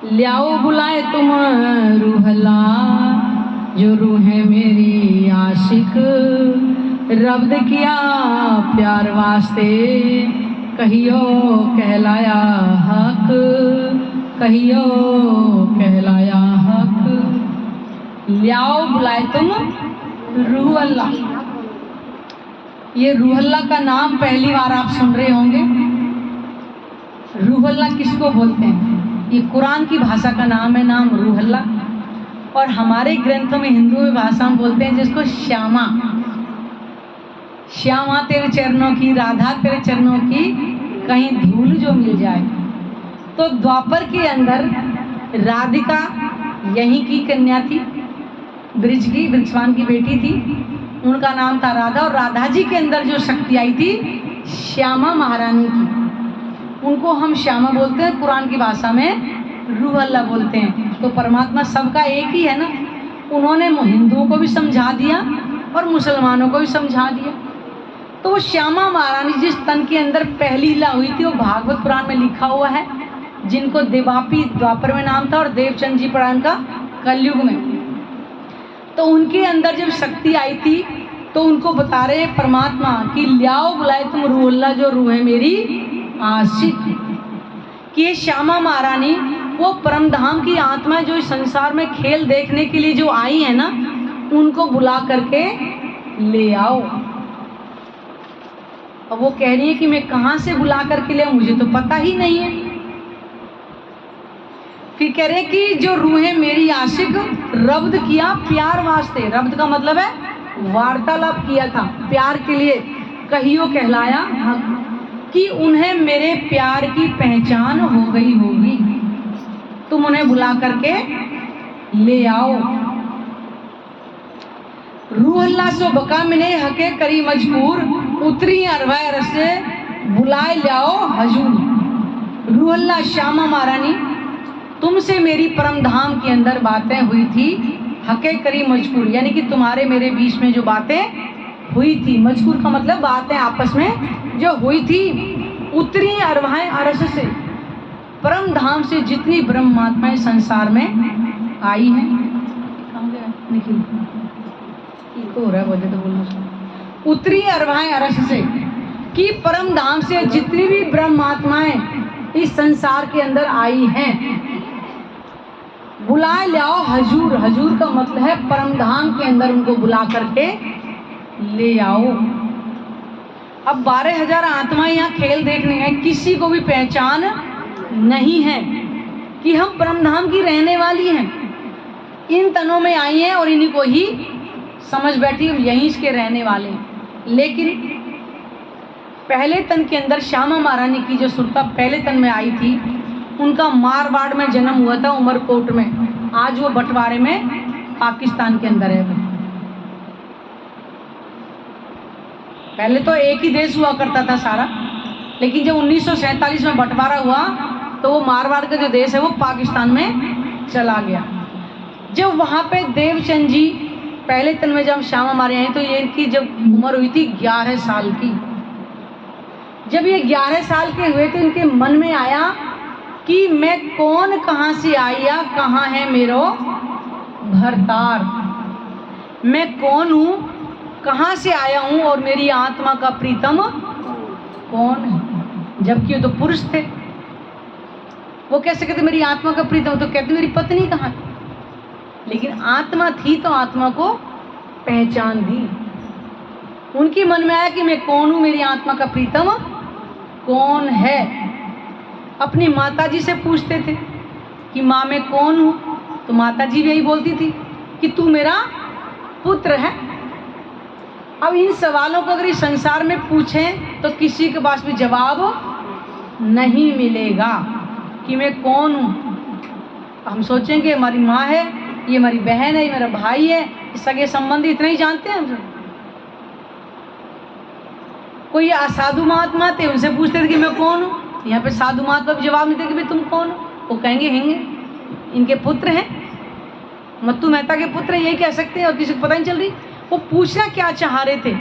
ल्याओ बुलाए तुम रूहल्ला, जो रूह है मेरी आशिक, रब्द किया प्यार वास्ते, कहियो कहलाया हक, कहियो कहलाया हक। ल्याओ बुलाए तुम रूहल्ला। ये रूहल्ला का नाम पहली बार आप सुन रहे होंगे। रूहल्ला किसको बोलते हैं? ये कुरान की भाषा का नाम है, नाम रूहल्ला। और हमारे ग्रंथों में, हिंदू भाषा में बोलते हैं जिसको श्यामा। श्यामा तेरे चरणों की, राधा तेरे चरणों की, कहीं धूल जो मिल जाए। तो द्वापर के अंदर राधिका यहीं की कन्या थी, ब्रिज की, ब्रिजवान की बेटी थी, उनका नाम था राधा। और राधा जी के अंदर जो शक्ति आई थी श्यामा महारानी की, उनको हम श्यामा बोलते हैं, कुरान की भाषा में रूहल्ला बोलते हैं। तो परमात्मा सबका एक ही है ना। उन्होंने हिंदुओं को भी समझा दिया और मुसलमानों को भी समझा दिया। तो वो श्यामा महारानी जिस तन के अंदर पहली लीला हुई थी, वो भागवत पुराण में लिखा हुआ है, जिनको देवापी द्वापर में नाम था और देवचंद जी पढ़ा उनका कलयुग में। तो उनके अंदर जब शक्ति आई थी तो उनको बता रहे परमात्मा कि ल्याओ बुलाए तुम रूहल्ला, जो रूह है मेरी आशिक। कि ये श्यामा महारानी वो परम धाम की आत्मा जो इस संसार में खेल देखने के लिए जो आई है ना, उनको बुला करके ले आओ। अब वो कह रही है कि मैं कहाँ से बुला करके ले आऊं, मुझे तो पता ही नहीं है। फिर कह रहे कि जो रूह मेरी आशिक, रब्द किया प्यार वास्ते। रब्द का मतलब है वार्तालाप किया था प्यार के लिए, कहियो कहलाया हक, कि उन्हें मेरे प्यार की पहचान हो गई होगी, तुम उन्हें बुला करके ले आओ। रूहल्ला सो बका मिने हके करी मजबूर, उतरी अरवाए रसे बुलाए लाओ हजूर। रूहल्ला श्यामा महारानी, तुमसे मेरी परम धाम के अंदर बातें हुई थी, हके करी मजबूर, यानी कि तुम्हारे मेरे बीच में जो बातें हुई थी, मजबूर का मतलब बातें आपस में जो हुई थी, उतरी अरवाएं अरस से, परम धाम से जितनी ब्रह्मात्माएं संसार में आई हैं। निखिल हो रहा है, बोले तो बोलना। उतरी अरवाएं अरस से, कि परम धाम से जितनी भी ब्रह्मात्माएं इस संसार के अंदर आई हैं, बुलाए लाओ हजूर। हजूर का मतलब है परम धाम के अंदर उनको बुला करके ले आओ। अब 12,000 आत्माएं यहाँ खेल देखने हैं, किसी को भी पहचान नहीं है कि हम परमधाम की रहने वाली हैं। इन तनों में आई हैं और इन्हीं को ही समझ बैठी हम यहीं इसके रहने वाले हैं। लेकिन पहले तन के अंदर श्यामा महारानी की जो सुरता पहले तन में आई थी, उनका मारवाड़ में जन्म हुआ था, उमरकोट में। आज वो बंटवारे में पाकिस्तान के अंदर है। पहले तो एक ही देश हुआ करता था सारा, लेकिन जब 1947 में बंटवारा हुआ तो वो मारवाड़ का जो देश है वो पाकिस्तान में चला गया। जब वहाँ पे देवचंद जी पहले तन में जब श्यामा मारे आई, तो ये इनकी जब उम्र हुई थी 11 साल की। जब ये 11 साल के हुए तो इनके मन में आया कि मैं कौन, कहाँ से आया, कहाँ है मेरो भरतार, मैं कौन हूँ, कहाँ से आया हूँ और मेरी आत्मा का प्रीतम कौन है। जबकि वो तो पुरुष थे, वो कैसे कहते मेरी आत्मा का प्रीतम, तो कहते मेरी पत्नी कहाँ है। लेकिन आत्मा थी तो आत्मा को पहचान दी। उनके मन में आया कि मैं कौन हूँ, मेरी आत्मा का प्रीतम कौन है। अपनी माता जी से पूछते थे कि माँ मैं कौन हूँ, तो माता जी भी यही बोलती थी कि तू मेरा पुत्र है। अब इन सवालों को अगर इस संसार में पूछें तो किसी के पास भी जवाब नहीं मिलेगा कि मैं कौन हूँ। हम सोचेंगे हमारी माँ है, ये हमारी बहन है, ये मेरा भाई है, सगे संबंधी इतना ही जानते हैं हम। कोई असाधु महात्मा थे, उनसे पूछते थे कि मैं कौन हूँ। यहाँ पे साधु महात्मा भी जवाब नहीं देते कि भाई तुम कौन हो। वो कहेंगे हेंगे इनके पुत्र हैं, मत्तू मेहता के पुत्र हैं, यही कह सकते हैं और किसी को पता नहीं चल रही। वो पूछना क्या चाह रहे थे,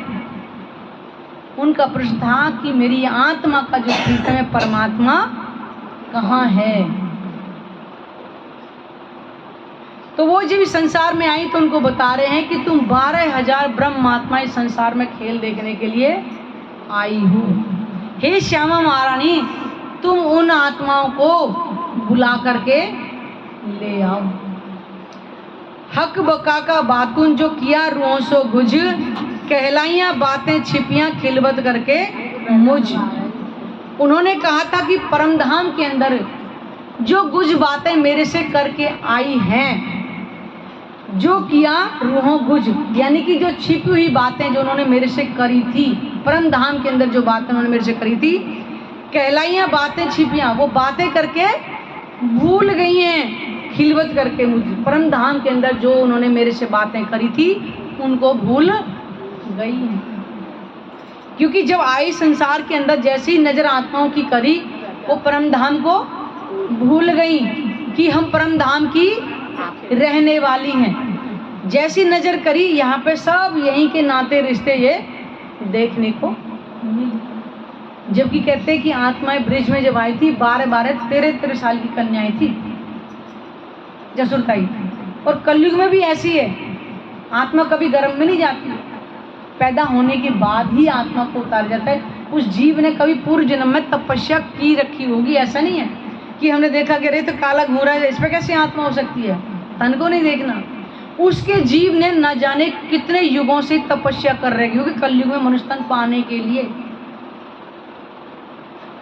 उनका प्रश्न था कि मेरी आत्मा का जो प्रीतम है परमात्मा कहाँ है। तो वो जब इस संसार में आई तो उनको बता रहे हैं कि तुम 12,000 ब्रह्म आत्मा इस संसार में खेल देखने के लिए आई हो। हे श्यामा महारानी, तुम उन आत्माओं को बुला करके ले आओ। हक बका का बातुन जो किया रूहों सो गुज, कहलाइयां बातें छिपियां खिलवत करके मुझ। उन्होंने कहा था कि परमधाम के अंदर जो गुज बातें मेरे से करके आई हैं, जो किया रूहों गुज, यानी कि जो छिपी हुई बातें जो उन्होंने मेरे से करी थी, परमधाम के अंदर जो बातें उन्होंने मेरे से करी थी, कहलाइयां बातें छिपियां, वो बातें करके भूल गई हैं खिलवत करके मुझ। परमधाम के अंदर जो उन्होंने मेरे से बातें करी थी उनको भूल गई हैं। क्योंकि जब आई संसार के अंदर जैसी नजर आत्माओं की करी, वो परमधाम को भूल गई कि हम परमधाम की रहने वाली हैं। जैसी नजर करी, यहाँ पे सब यहीं के नाते रिश्ते ये देखने को मिले। जबकि कहते हैं कि आत्माएं ब्रिज में जब आई थी 12-12, 13-13 साल की कन्याएं थी जसुरताई। और कलयुग में भी ऐसी है, आत्मा कभी गर्भ में नहीं जाती, पैदा होने के बाद ही आत्मा को उतार जाता है। उस जीव ने कभी पूर्व जन्म में तपस्या की रखी होगी, ऐसा नहीं है कि हमने देखा कि अरे तो काला घूरा है, इस पर कैसे आत्मा हो सकती है, तन को नहीं देखना। उसके जीव ने न जाने कितने युगों से तपस्या कर रहे, क्योंकि कलयुग में मनुष्य तन पाने के लिए।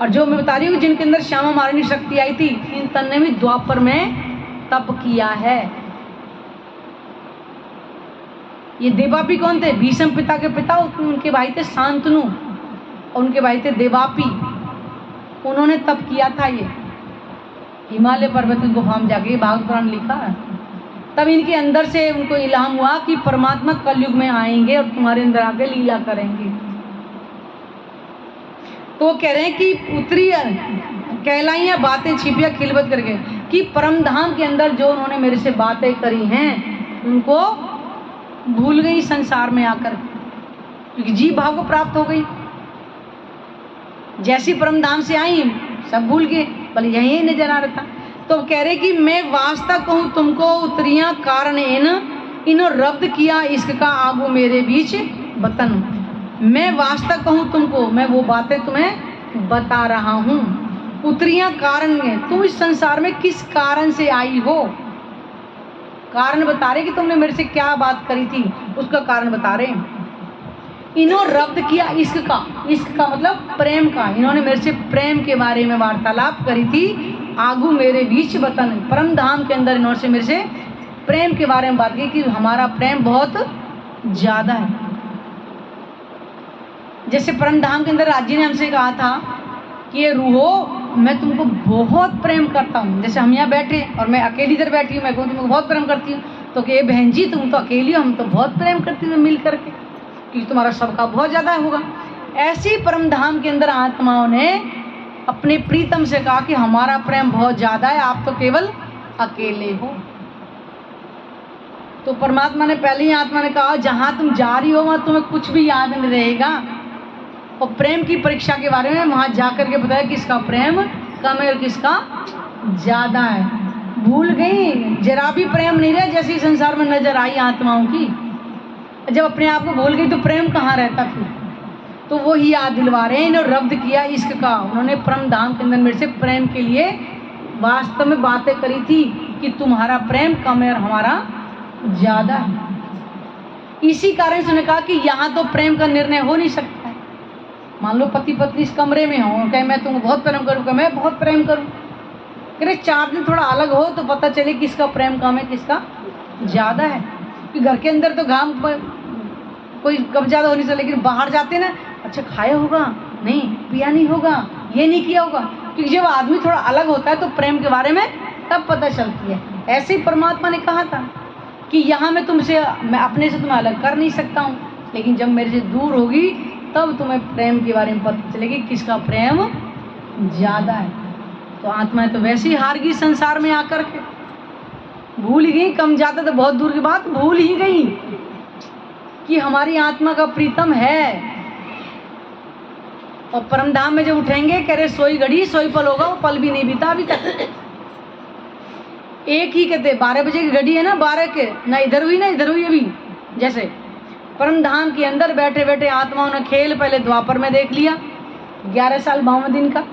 और जो मैं बता रही हूँ जिनके अंदर श्यामा महारानी शक्ति आई थी, इन तन ने भी द्वापर में तप किया है। ये देवापी कौन थे? भीष्म पिता के पिता, उनके भाई थे शांतनु और उनके भाई थे देवापी। उन्होंने तप किया था ये हिमालय पर्वत की गुफा में जाके, भागवत पुराण लिखा है। तब इनके अंदर से उनको इल्हाम हुआ कि परमात्मा कलयुग में आएंगे और तुम्हारे अंदर आके लीला करेंगे। तो वो कह रहे हैं कि उतरी कहलाइयां बातें छिपिया खिलवत करके, कि परमधाम के अंदर जो उन्होंने मेरे से बातें करी हैं उनको भूल गई संसार में आकर, क्योंकि जीव भाव को प्राप्त हो गई। जैसी परमधाम से आई सब भूल गए, बल यही नजर आ रहा था। तो कह रहे कि मैं वास्तव कहूँ तुमको उतरिया कारण इनो रब्द किया इश्क का आगू मेरे बीच बतन। मैं वास्तव कहूँ तुमको, मैं वो बातें तुम्हें बता रहा हूँ। उतरिया कारण में, तुम इस संसार में किस कारण से आई हो, कारण बता रहे कि तुमने मेरे से क्या बात करी थी, उसका कारण बता रहे। इन्हों रब्द किया इश्क का, इश्क का मतलब प्रेम का, इन्होंने मेरे से प्रेम के बारे में वार्तालाप करी थी। आगू मेरे बीच बतन, परमधाम के अंदर इन्होंने से मेरे से प्रेम के बारे में बात की कि हमारा प्रेम बहुत ज्यादा है। जैसे परमधाम के अंदर राज्य ने हमसे कहा था कि ये रूहो मैं तुमको बहुत प्रेम करता हूँ। जैसे हम यहाँ बैठे और मैं अकेली इधर बैठी हूँ, मैं कहूँ तुमको बहुत प्रेम करती हूँ, तो कि बहन जी तुम तो अकेली हो, हम तो बहुत प्रेम करती हूँ मिल करके, क्योंकि तुम्हारा सबका बहुत ज़्यादा होगा। ऐसी परमधाम के अंदर आत्माओं ने अपने प्रीतम से कहा कि हमारा प्रेम बहुत ज़्यादा है, आप तो केवल अकेले हो। तो परमात्मा ने पहले ही आत्मा ने कहा जहाँ तुम जा रही हो वहाँ तुम्हें कुछ भी याद नहीं रहेगा। और प्रेम की परीक्षा के बारे में वहाँ जा कर के बताया किसका प्रेम कम है और किसका ज़्यादा है। भूल गई, जरा भी प्रेम नहीं रहा जैसे संसार में नजर आई आत्माओं की। जब अपने आप को भूल गई तो प्रेम कहाँ रहता फिर। तो वो ही याद दिलवा रहे हैं, इन्होंने रब्द किया इश्क का। उन्होंने परमधाम के अंदर मेरे से प्रेम के लिए वास्तव में बातें करी थी कि तुम्हारा प्रेम कम है और हमारा ज़्यादा है। इसी कारण से उन्होंने कहा कि यहाँ तो प्रेम का निर्णय हो नहीं सकता। मान लो पति पत्नी इस कमरे में हो, कहे मैं तुमको बहुत प्रेम करूँ, मैं बहुत प्रेम करूँ, अरे 4 दिन थोड़ा अलग हो तो पता चले किसका प्रेम कम है किसका ज़्यादा है। कि घर के अंदर तो घाम कोई कम ज़्यादा हो नहीं सकता, लेकिन बाहर जाते ना, अच्छा खाया होगा नहीं, पिया नहीं होगा, ये नहीं किया होगा। क्योंकि जब आदमी थोड़ा अलग होता है तो प्रेम के बारे में तब पता चलती है। ऐसे ही परमात्मा ने कहा था कि यहाँ मैं अपने से तुम्हें अलग कर नहीं सकता हूँ, लेकिन जब मेरे से दूर होगी तब तुम्हें प्रेम के बारे में पता चलेगी किसका प्रेम ज़्यादा है। तो आत्माएं तो वैसे ही हार गई संसार में आकर के, भूल ही गई, कम ज़्यादा तो बहुत दूर की बात, भूल ही गई कि हमारी आत्मा का प्रीतम है। और परमधाम में जब उठेंगे कह रहे सोई घड़ी सोई पल होगा, वो पल भी नहीं बीता अभी तक। एक ही कहते 12 बजे की घड़ी है ना, 12 के ना इधर हुई ना इधर हुई। अभी जैसे परम धाम के अंदर बैठे बैठे आत्माओं ने खेल पहले द्वापर में देख लिया 11 साल 52 दिन का,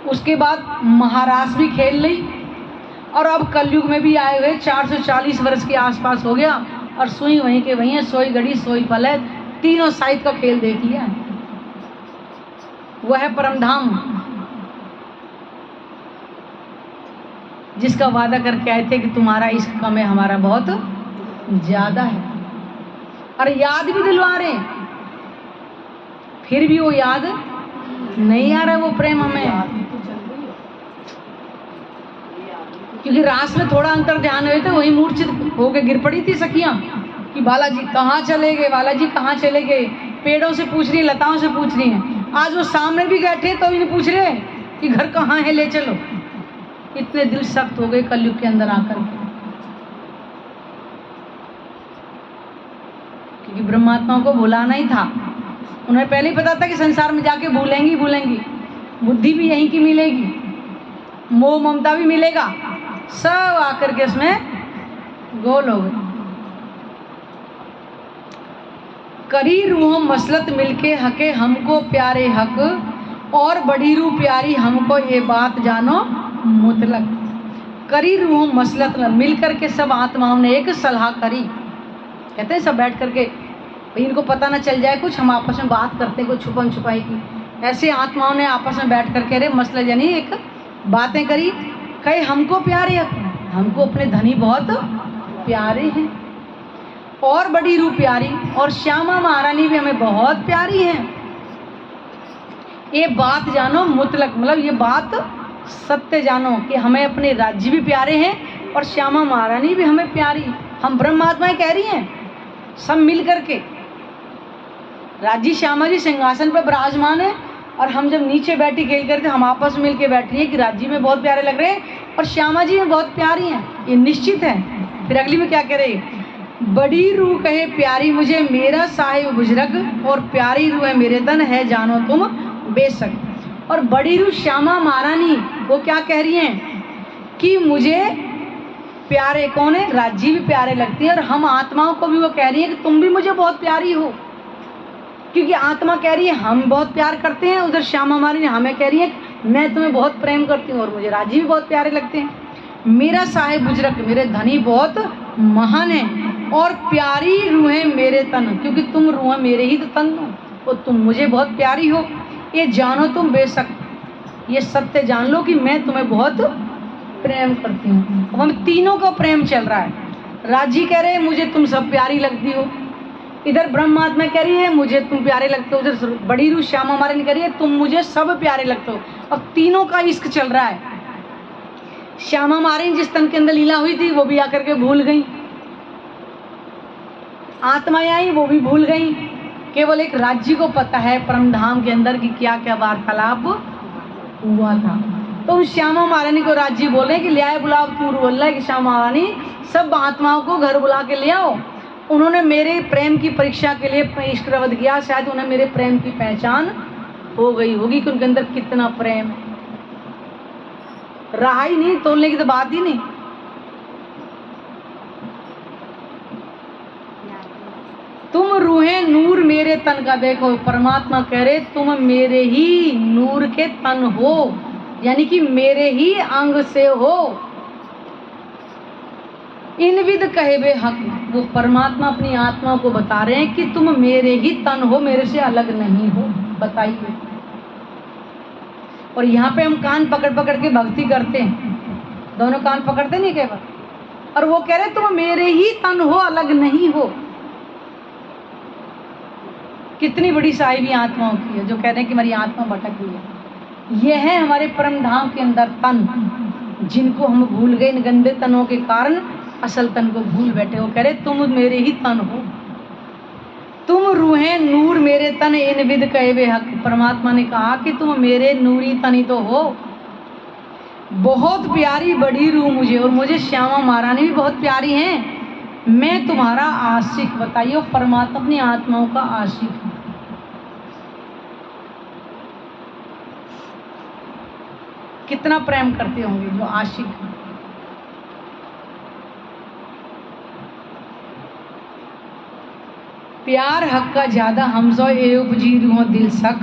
उसके बाद महाराज भी खेल ली, और अब कलयुग में भी आए हुए 440 वर्ष के आसपास हो गया, और सुई वहीं के वहीं है, सोई घड़ी सोई पल है, तीनों साइड का खेल देख लिया। वह है परम धाम जिसका वादा करके आए थे कि तुम्हारा इश्क कम है, हमारा बहुत ज्यादा है। और याद भी दिलवा रहे, फिर भी वो याद नहीं आ रहा वो प्रेम हमें, क्योंकि रास में थोड़ा अंतर ध्यान हुए थे, वही मूर्छित होकर गिर पड़ी थी सखियां कि बालाजी कहाँ चले गए, बालाजी कहाँ चले गए। पेड़ों से पूछ रही, लताओं से पूछ रही हैं। आज वो सामने भी बैठे तो इन्हें पूछ रहे कि घर कहाँ है, ले चलो। इतने दिल सख्त हो गए कलयुग के अंदर आकर, क्योंकि ब्रह्मात्माओं को भुलाना ही था। उन्हें पहले ही पता था कि संसार में जाके भूलेंगी भूलेंगी, बुद्धि भी यहीं की मिलेगी, मोह ममता भी मिलेगा, सब आकर के इसमें गोल हो गए। करी रूह मसलत मिलके हके हमको प्यारे हक, और बड़ी रूह प्यारी हमको ये बात जानो मुतलक। करी रूह मसलत मिल करके सब आत्माओं ने एक सलाह करी, कहते हैं सब बैठ करके, भाई इनको पता ना चल जाए कुछ, हम आपस में बात करते हैं कुछ छुपन छुपाई की। ऐसे आत्माओं ने आपस में बैठ करके अरे मसला यानी एक बातें करी, कहे हमको प्यारे हक, हमको अपने धनी बहुत प्यारे हैं, और बड़ी रूह प्यारी और श्यामा महारानी भी हमें बहुत प्यारी हैं। ये बात जानो मुतलक, मतलब ये बात सत्य जानो कि हमें अपने राज्य भी प्यारे हैं और श्यामा महारानी भी हमें प्यारी। हम ब्रह्मात्माएं कह रही हैं सब मिल करके, राज्य श्यामा जी सिंहासन पर विराजमान है, और हम जब नीचे बैठी खेल करके हम आपस में मिल के बैठ रही हैं कि राज्य में बहुत प्यारे लग रहे हैं और श्यामा जी में बहुत प्यारी हैं, ये निश्चित है। फिर अगली में क्या कह रहे, बड़ी रूह कहे प्यारी मुझे मेरा साहिब बुजरग, और प्यारी रूह है मेरे तन है जानो तुम बेशक। और बड़ी रूह श्यामा महारानी वो क्या कह रही हैं कि मुझे प्यारे कौन है, राज्य भी प्यारे लगती है, और हम आत्माओं को भी वो कह रही है कि तुम भी मुझे बहुत प्यारी हो, क्योंकि आत्मा कह रही है हम बहुत प्यार करते हैं, उधर श्यामा महारानी हमें कह रही है मैं तुम्हें बहुत प्रेम करती हूँ और मुझे राज्य भी बहुत प्यारे लगते हैं। मेरा साहिब बुजरक मेरे धनी बहुत महान है, और प्यारी रूह है मेरे तन, क्योंकि तुम रूह मेरे ही तो तन हो, और तुम मुझे बहुत प्यारी हो, ये जानो तुम बेशक, ये सत्य जान लो कि मैं तुम्हें बहुत प्रेम करती हूँ। अब हम तीनों का प्रेम चल रहा है, राजी कह रहे हैं मुझे तुम सब प्यारी लगती हो, इधर ब्रह्मात्मा कह रही है मुझे तुम प्यारे लगते हो, उधर बड़ी रूह श्यामा महारानी कह रही है तुम मुझे सब प्यारे लगते हो। अब तीनों का इश्क चल रहा है। श्यामा महारानी जिस तन के अंदर लीला हुई थी वो भी आकर के भूल गई, आत्माएं आई वो भी भूल गई, केवल एक राज्य को पता है परम धाम के अंदर की क्या क्या वार्तालाप हुआ था। तो उस श्यामा महारानी को राज्य बोले कि ले आए बुलाओ, तू बोल रहा है कि श्यामा महारानी सब आत्माओं को घर बुला के ले आओ। उन्होंने मेरे प्रेम की परीक्षा के लिए इष्टवध किया, शायद उन्हें मेरे प्रेम की पहचान हो गई होगी कि उनके अंदर कितना प्रेम है। रहा ही नहीं, तोड़ने की तो बात ही नहीं। तुम रूहे नूर मेरे तन का, देखो परमात्मा कह रहे तुम मेरे ही नूर के तन हो, यानी कि मेरे ही अंग से हो। इन विद कहे बे हक, वो परमात्मा अपनी आत्मा को बता रहे हैं कि तुम मेरे ही तन हो, मेरे से अलग नहीं हो। बताइए, और यहाँ पे हम कान पकड़ पकड़ के भक्ति करते हैं, दोनों कान पकड़ते नहीं केवल, और वो कह रहे तुम मेरे ही तन हो, अलग नहीं हो। कितनी बड़ी साहिबी आत्माओं की है जो कह रहे हैं कि हमारी आत्मा भटक गई है। ये है हमारे परम धाम के अंदर तन, जिनको हम भूल गए इन गंदे तनों के कारण, असल तन को भूल बैठे। वो कह रहे तुम मेरे ही तन हो, तुम रूहें नूर मेरे तन इन विद कहे वे हक। परमात्मा ने कहा कि तुम मेरे नूरी तन ही तो हो। बहुत प्यारी बड़ी रूह मुझे, और मुझे श्यामा महारानी भी बहुत प्यारी हैं, मैं तुम्हारा आशिक। बताइए, परमात्मा अपनी आत्माओं का आशिक है। कितना प्रेम करते होंगे जो आशिक है। प्यार हक का ज्यादा हमसो ए उपजी रूह दिल सक,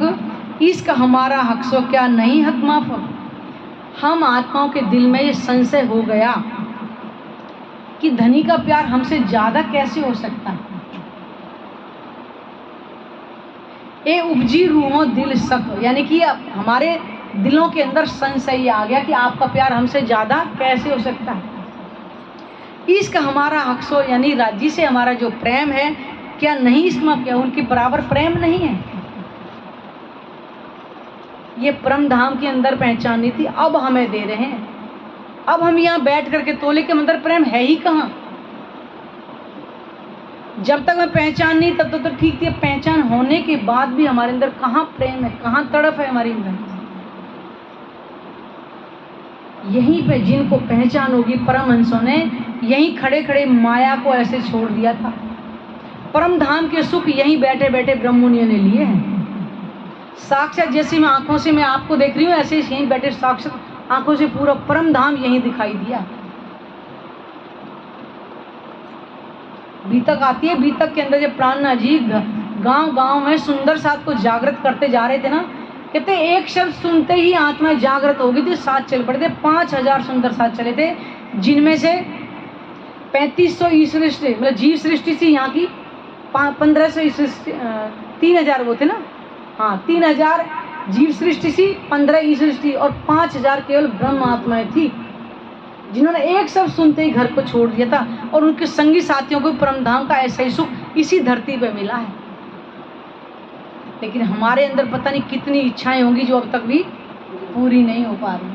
इश्क हमारा हक सो क्या नहीं हक माफ। हम आत्माओं के दिल में ये संशय हो गया कि धनी का प्यार हमसे ज्यादा कैसे हो सकता है। ए उपजी रूहों दिल सक, यानी कि हमारे दिलों के अंदर संशय आ गया कि आपका प्यार हमसे ज्यादा कैसे हो सकता है। इश्क हमारा हक सो, यानी राज्य से हमारा जो प्रेम है क्या नहीं इसमें क्या उनके बराबर प्रेम नहीं है। ये परम धाम के अंदर पहचाननी थी, अब हमें दे रहे हैं। अब हम यहाँ बैठ करके तोले के अंदर प्रेम है ही कहाँ। जब तक मैं पहचान नहीं तब तक तो ठीक थी, पहचान होने के बाद भी हमारे अंदर कहाँ प्रेम है, कहाँ तड़प है हमारे अंदर। यहीं पे जिनको पहचान होगी परमहंसों ने यहीं खड़े खड़े माया को ऐसे छोड़ दिया था। परम धाम के सुख यहीं बैठे बैठे ब्रह्ममुनियों ने लिए हैं। साक्षात जैसे मैं आंखों से मैं आपको देख रही हूँ, ऐसे यहीं बैठे साक्षात आंखों से पूरा परम धाम यहीं दिखाई दिया। बीतक आती है, बीतक के अंदर जब प्राणनाथ जी गांव गांव में सुंदर साथ को जागृत करते जा रहे थे ना, कहते एक शब्द सुनते ही आत्मा जागृत हो गई थी, साथ चल पड़े थे। 5000 सुंदर साथ चले थे, जिनमें से 3500 ईश्वर सृष्टि मतलब जीव सृष्टि थी यहाँ की, 1500 ईश्वर 3000 वो थे ना, हाँ 3000 जीव सृष्टि थी, 15 ईश्वर सृष्टि और 5000 केवल ब्रह्म आत्माएं थी, जिन्होंने एक शब्द सुनते ही घर को छोड़ दिया था। और उनके संगी साथियों को परमधाम का ऐसा ही सुख इसी धरती पे मिला है। लेकिन हमारे अंदर पता नहीं कितनी इच्छाएं होंगी जो अब तक भी पूरी नहीं हो पा रही।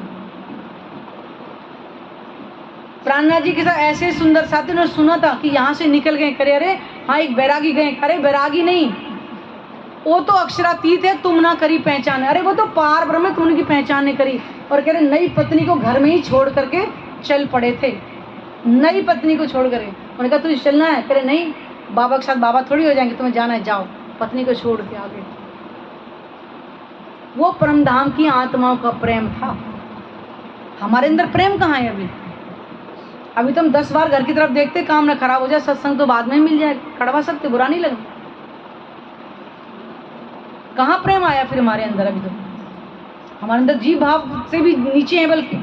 प्राणनाथ जी के साथ ऐसे सुंदर साथी ने सुना था कि यहाँ से निकल गए, करे अरे हाँ एक बैरागी गए, अरे बैरागी नहीं, वो तो अक्षरातीत है, तुम ना करी पहचान, अरे वो तो पार ब्रह्म है, तुम उनकी पहचान नहीं करी। और कह रहे नई पत्नी को घर में ही छोड़ करके चल पड़े थे, नई पत्नी को छोड़ करके। उन्होंने कहा तुझे चलना है, कह रहे नहीं बाबा के साथ बाबा थोड़ी हो जाएंगे, तुम्हें जाना है जाओ, पत्नी को छोड़ के आगे। वो परमधाम की आत्माओं का प्रेम था। हमारे अंदर प्रेम कहाँ है अभी? अभी तो हम 10 बार घर की तरफ देखते, काम ना खराब हो जाए, सत्संग तो बाद में मिल जाए, कड़वा सकते, बुरा नहीं लगा। कहाँ प्रेम आया फिर हमारे अंदर? अभी तो हमारे अंदर जीव भाव से भी नीचे है, बल्कि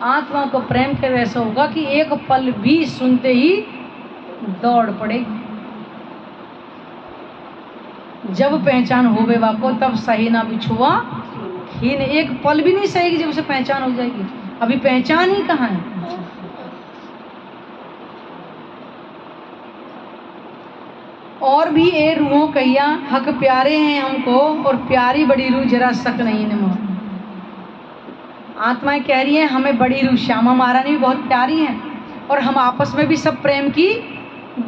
आत्मा को प्रेम के वैसा होगा कि एक पल भी सुनते ही दौड़ पड़ेगी। जब पहचान हो बेवा को तब सही ना बिछुआ खीन, एक पल भी नहीं सहेगी जब उसे पहचान हो जाएगी। अभी पहचान ही कहाँ है? और भी ए रूहों कहिया हक प्यारे हैं हमको, और प्यारी बड़ी रूह जरा शक नहीं न मोह। आत्माएं कह रही हैं हमें बड़ी रूह श्यामा महारानी भी बहुत प्यारी हैं, और हम आपस में भी सब प्रेम की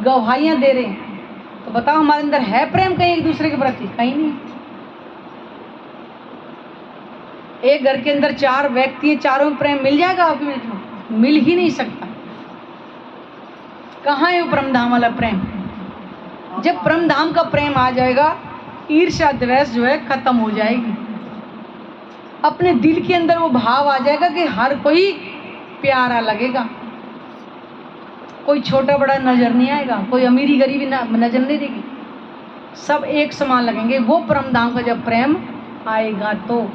गवाहियां दे रहे हैं। तो बताओ हमारे अंदर है प्रेम कहीं एक दूसरे के प्रति? कहीं नहीं। एक घर के अंदर 4 व्यक्ति हैं, चारों में प्रेम मिल जाएगा आपके बीच में? मिल ही नहीं सकता। कहाँ है वो परमधाम वाला प्रेम? जब परमधाम का प्रेम आ जाएगा, ईर्ष्या द्वेष जो है खत्म हो जाएगी। अपने दिल के अंदर वो भाव आ जाएगा कि हर कोई प्यारा लगेगा, कोई छोटा बड़ा नजर नहीं आएगा, कोई अमीरी गरीबी नजर नहीं देगी, सब एक समान लगेंगे। वो परमधाम का जब प्रेम आएगा तो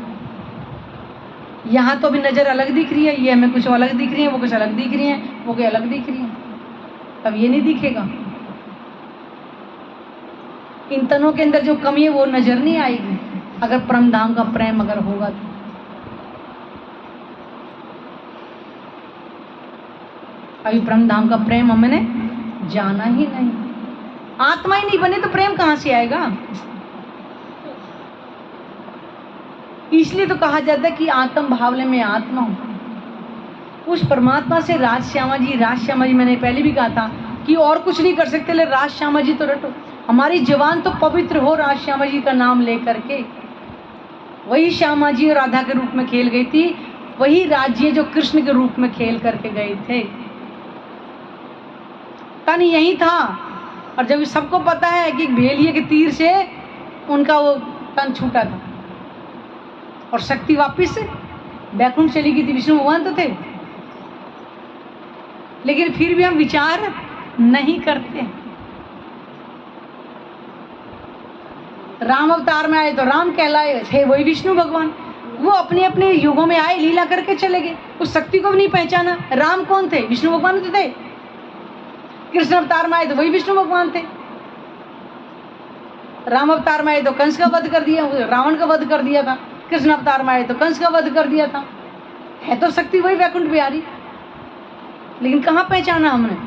यहाँ तो अभी नजर अलग दिख रही है, ये हमें कुछ अलग दिख रही है, वो कुछ अलग दिख रही है, वो कोई अलग दिख रही है, तब ये नहीं दिखेगा। इन तनों के अंदर जो कमी है वो नजर नहीं आएगी अगर परमधाम का प्रेम अगर होगा तो। अभी परमधाम का प्रेम हमने जाना ही नहीं। आत्मा ही नहीं बने तो प्रेम कहां से आएगा? इसलिए तो कहा जाता है कि आत्म भावले में आत्मा हो। उस परमात्मा से राज श्यामा जी मैंने पहले भी कहा था कि और कुछ नहीं कर सकते, ले राज श्यामा जी तो रटो। हमारी जवान तो पवित्र हो राज श्यामा जी का नाम लेकर के। वही श्यामा जी और राधा के रूप में खेल गई थी, वही राज्य जो कृष्ण के रूप में खेल करके गए थे। तन यही था, और जब सबको पता है कि भेलिए के तीर से उनका वो तन छूटा था और शक्ति वापिस बैकुंठ चली गई थी, विष्णु भगवान तो थे। लेकिन फिर भी हम विचार नहीं करते। राम अवतार में आए तो राम कहलाए थे, वही विष्णु भगवान। वो अपने अपने युगों में आए, लीला करके चले गए, उस शक्ति को भी नहीं पहचाना। राम कौन थे? विष्णु भगवान तो थे। कृष्ण अवतार में आए तो वही विष्णु भगवान थे। राम अवतार में आए तो कंस का वध कर दिया, रावण का वध कर दिया था। कृष्ण अवतार में आए तो कंस का वध कर दिया था। है तो शक्ति वही वैकुंठ बिहारी, लेकिन कहाँ पहचाना हमने।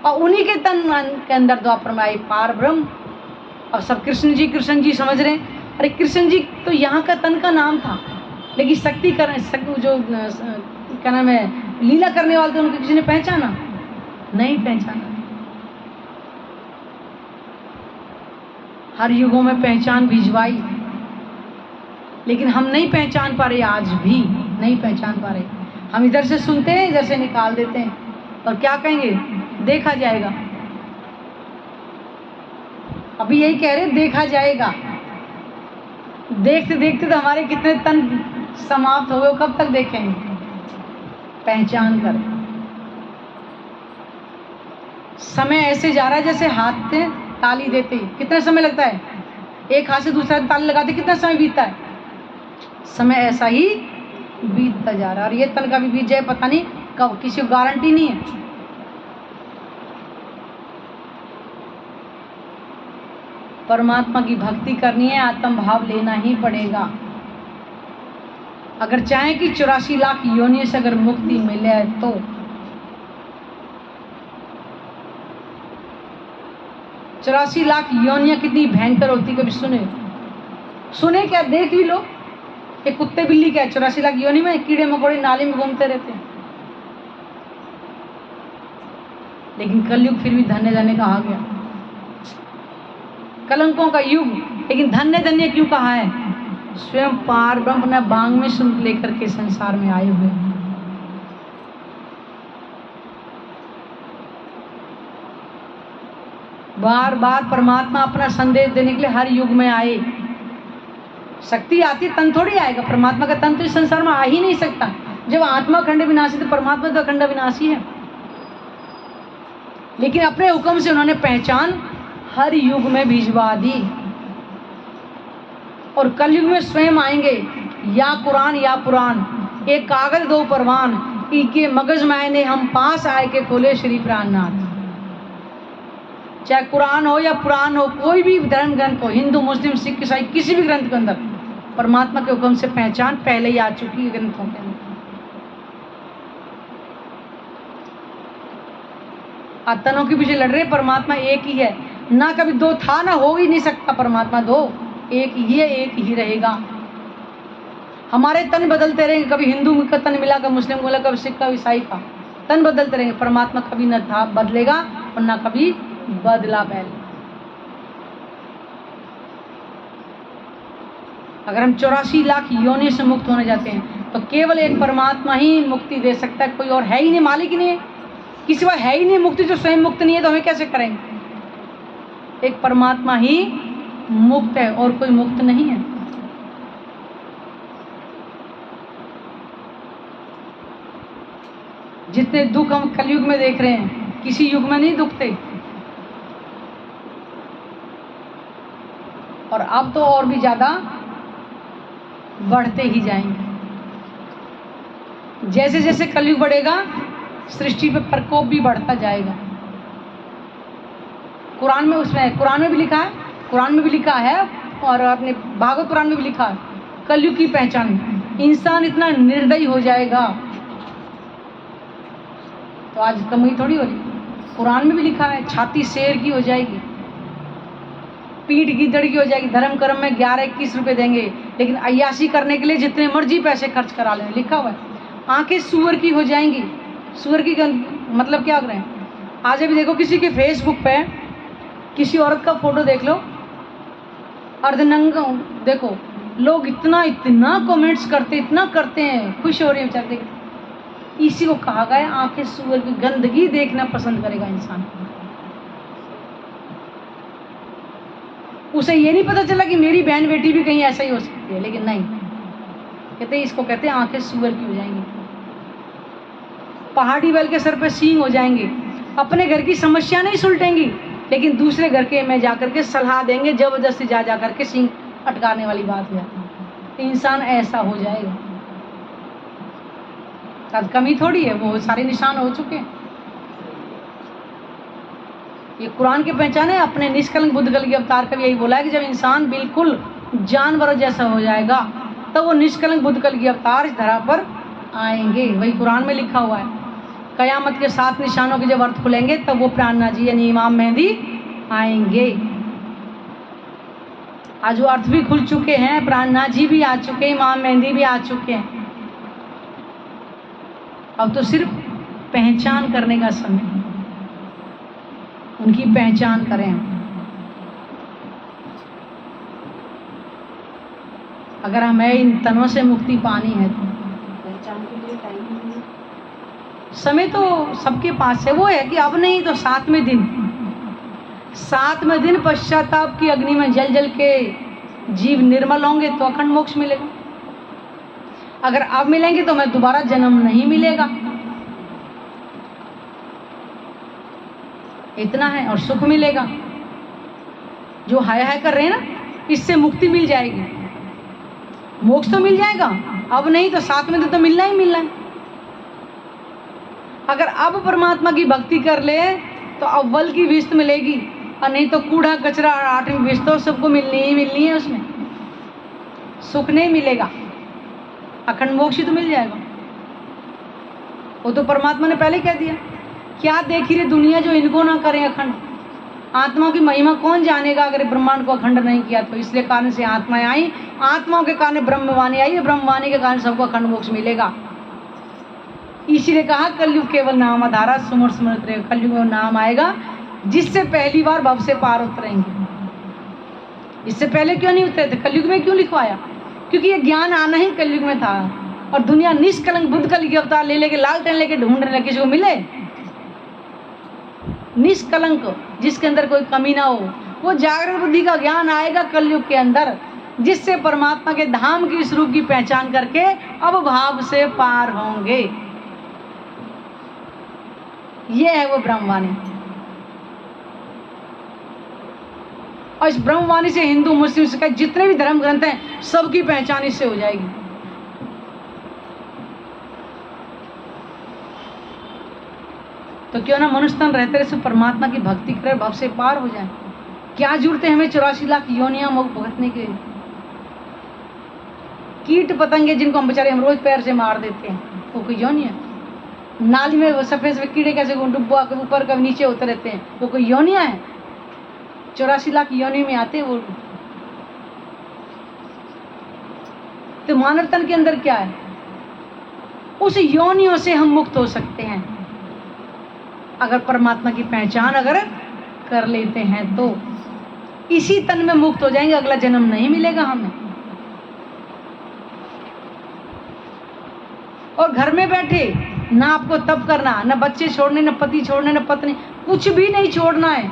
और उन्हीं के तन के अंदर द्वापर में आए पार ब्रह्म। और सब कृष्ण जी समझ रहे हैं। अरे कृष्ण जी तो यहाँ का तन का नाम था, लेकिन शक्ति कर जो क्या नाम है, लीला करने वाले थे, उनको किसी ने पहचाना नहीं? पहचाना। हर युगों में पहचान भिजवाई, लेकिन हम नहीं पहचान पा रहे, आज भी नहीं पहचान पा रहे। हम इधर से सुनते हैं, इधर से निकाल देते हैं, और क्या कहेंगे? देखा जाएगा। अभी यही कह रहे, देखा जाएगा। देखते देखते तो हमारे कितने तन समाप्त हो गए, कब तक देखेंगे? पहचान कर। समय ऐसे जा रहा है जैसे हाथ से ताली देते ही कितना समय लगता है, एक हाथ से दूसरा ताली लगाते कितना समय बीतता है। समय ऐसा ही बीतता जा रहा है, और ये तन का भी बीत जाए पता नहीं कब, किसी को गारंटी नहीं है। परमात्मा की भक्ति करनी है, आत्म भाव लेना ही पड़ेगा। अगर चाहें कि 84 लाख योनियों से अगर मुक्ति मिले तो 84 लाख योनियां कितनी भयंकर होती, कभी सुने क्या? देख भी लो, एक कुत्ते बिल्ली क्या 84 लाख योनि में कीड़े मकोड़े नाली में घूमते रहते हैं। लेकिन कलयुग फिर भी धन्य धन्य कहा गया, कलंकों का युग, लेकिन धन्य धन्य क्यों कहा है? स्वयं पार ब्रह्म अपना बांग में सुन लेकर के संसार में आए हुए। बार बार परमात्मा अपना संदेश देने के लिए हर युग में आए। शक्ति आती है, तन थोड़ी आएगा। परमात्मा का तन तो इस संसार में आ ही नहीं सकता। जब आत्मा अखंड विनाशी तो परमात्मा तो अखंड विनाशी है। लेकिन अपने हुक्म से उन्होंने पहचान हर युग में भिजवा दी, और कलयुग में स्वयं आएंगे, या कुरान या पुराण, एक कागज दो परवान, इनके मगज मायने हम पास आए के खोले श्री प्राणनाथ। चाहे कुरान हो या पुराण हो, कोई भी धर्म ग्रंथ हो, हिंदू मुस्लिम सिख ईसाई, किसी भी ग्रंथ के अंदर परमात्मा के हुक्म से पहचान पहले ही आ चुकी है ग्रंथों के अंदर। तनों के पीछे लड़ रहे, परमात्मा एक ही है। ना कभी दो था, ना हो ही नहीं सकता परमात्मा दो, एक ही है, एक ही रहेगा। हमारे तन बदलते रहेंगे, कभी हिंदू का तन मिला, कभी मुस्लिम को मिला, कभी सिख का, ईसाई का, तन बदलते रहेंगे। परमात्मा कभी न था, बदलेगा, और ना कभी बदला पहले। अगर हम 84 लाख योनि से मुक्त होने जाते हैं तो केवल एक परमात्मा ही मुक्ति दे सकता है, कोई और है ही नहीं, मालिक ही नहीं है, किसी बार है ही नहीं मुक्ति। जो स्वयं मुक्त नहीं है तो हमें कैसे करेंगे? एक परमात्मा ही मुक्त है, और कोई मुक्त नहीं है। जितने दुख हम कलयुग में देख रहे हैं, किसी युग में नहीं दुखते। और अब तो और भी ज्यादा बढ़ते ही जाएंगे। जैसे जैसे कलयुग बढ़ेगा, सृष्टि पे प्रकोप भी बढ़ता जाएगा। कुरान में भी लिखा है, और अपने भागवत पुराण में भी लिखा है, कलयुग की पहचान, इंसान इतना निर्दयी हो जाएगा। तो आज कमी थोड़ी हो रही, कुरान में भी लिखा है, छाती शेर की हो जाएगी, पीठ गीदड़ की हो जाएगी। धर्म कर्म में 11-21 रुपए देंगे, लेकिन अय्याशी करने के लिए जितने मर्जी पैसे खर्च करा लें, लिखा हुआ है। आंखें सूअर की हो जाएंगी। सूअर की मतलब क्या कर रहे हैं? आज अभी देखो, किसी के फेसबुक पे किसी औरत का फोटो देख लो, अर्धनंगा देखो, लोग इतना कमेंट्स करते, इतना करते हैं, खुश हो रहे हैं बेचारे। इसी को कहा गया है, आंखें सूअर की, गंदगी देखना पसंद करेगा इंसान। उसे ये नहीं पता चला कि मेरी बहन बेटी भी कहीं ऐसा ही हो सकती है, लेकिन नहीं, इसको कहते हैं आंखें सूअर की हो जाएंगी। पहाड़ी बैल के सर पे सींग हो जाएंगे, अपने घर की समस्या नहीं सुलटेंगी, लेकिन दूसरे घर के में जाकर के सलाह देंगे, जबरदस्ती जा जा करके सींग अटकाने वाली बात है। इंसान ऐसा हो जाएगा। अब कमी थोड़ी है, वो सारे निशान हो चुके हैं। ये कुरान की पहचान है। अपने निष्कलंक बुद्ध कल की अवतार का भी यही बोला है कि जब इंसान बिल्कुल जानवरों जैसा हो जाएगा तो वो निष्कलंक बुद्ध कल की अवतार इस धरा पर आएंगे। वही कुरान में लिखा हुआ है। कयामत के 7 निशानों के जब अर्थ खुलेंगे तब वो प्राणनाथ जी यानी इमाम मेहदी आएंगे। आज वो अर्थ भी खुल चुके हैं, प्राणनाथ जी भी आ चुके हैं, इमाम मेहदी भी आ चुके हैं। अब तो सिर्फ पहचान करने का समय है। उनकी पहचान करें। अगर हमें इन तनों से मुक्ति पानी है तो पहचान के लिए टाइम समय तो सबके पास है। वो है कि अब नहीं तो 7वें दिन पश्चाताप की अग्नि में जल जल के जीव निर्मल होंगे तो अखंड मोक्ष मिलेगा। अगर अब मिलेंगे तो मैं दोबारा जन्म नहीं मिलेगा, इतना है। और सुख मिलेगा। जो हाय हाय कर रहे हैं ना, इससे मुक्ति मिल जाएगी, मोक्ष तो मिल जाएगा। अब नहीं तो 7वें दिन तो मिलना ही मिलना है। अगर अब परमात्मा की भक्ति कर ले तो अव्वल की विस्त मिलेगी, और नहीं तो कूड़ा कचरा 8वीं विस्त तो सबको मिलनी ही मिलनी है। उसमें सुख नहीं मिलेगा, अखंड मोक्ष ही तो मिल जाएगा। वो तो परमात्मा ने पहले कह दिया। क्या देखी रे दुनिया जो इनको ना करें अखंड। आत्माओं की महिमा कौन जानेगा अगर ब्रह्मांड को अखंड नहीं किया तो। इसलिए कारण से आत्माएं आई, आत्माओं के कारण ब्रह्मवाणी आई, ब्रह्मवाणी के कारण सबको अखंड मोक्ष मिलेगा। इसीलिए कहा कलयुग केवल नाम आधारा, सुमर सुमरत रहे। कलयुग में नाम आएगा जिससे पहली बार भव से पार उतरेंगे। इससे पहले क्यों नहीं उतरे थे? कलयुग में क्यों लिखवाया? क्योंकि ये ज्ञान आना ही कलयुग में था। और दुनिया निष्कलंक बुद्ध कल की अवतार ले लेके लालटेन लेके ढूंढने लगे, किसी को मिले निष्कलंक जिसके अंदर कोई कमी ना हो। वो जागृत बुद्धि का ज्ञान आएगा कलयुग के अंदर, जिससे परमात्मा के धाम की स्वरूप की पहचान करके अब भाव से पार होंगे। ये है वो ब्रह्मवाणी। और इस ब्रह्मवाणी से हिंदू मुस्लिम सिख जितने भी धर्म ग्रंथ हैं सबकी पहचान इससे हो जाएगी। तो क्यों ना मनुष्य तन रहते रहे परमात्मा की भक्ति करे, भव से पार हो जाए। क्या जरूरत है हमें 84 लाख योनियां भुगतने के। कीट पतंगे जिनको हम बेचारे हम रोज पैर से मार देते हैं, वो कोई योनि है? नाली में वो सफेद सफेद कीड़े कैसे डुब्बा के ऊपर कभी नीचे होते रहते हैं, वो कोई योनियां है? 84 लाख योनि में आते हैं वो। तो मानव तन के अंदर क्या है? उस योनियों से हम मुक्त हो सकते हैं अगर परमात्मा की पहचान अगर कर लेते हैं तो। इसी तन में मुक्त हो जाएंगे, अगला जन्म नहीं मिलेगा हमें। और घर में बैठे ना आपको तप करना, ना बच्चे छोड़ने, ना पति छोड़ने, ना पत्नी, कुछ भी नहीं छोड़ना है।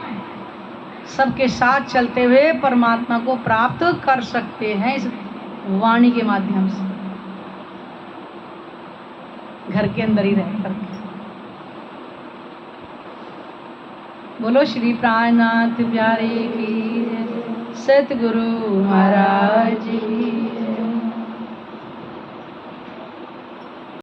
सबके साथ चलते हुए परमात्मा को प्राप्त कर सकते हैं इस वाणी के माध्यम से, घर के अंदर ही रह करके। बोलो श्री प्राणनाथ प्यारे की, सतगुरु महाराज की।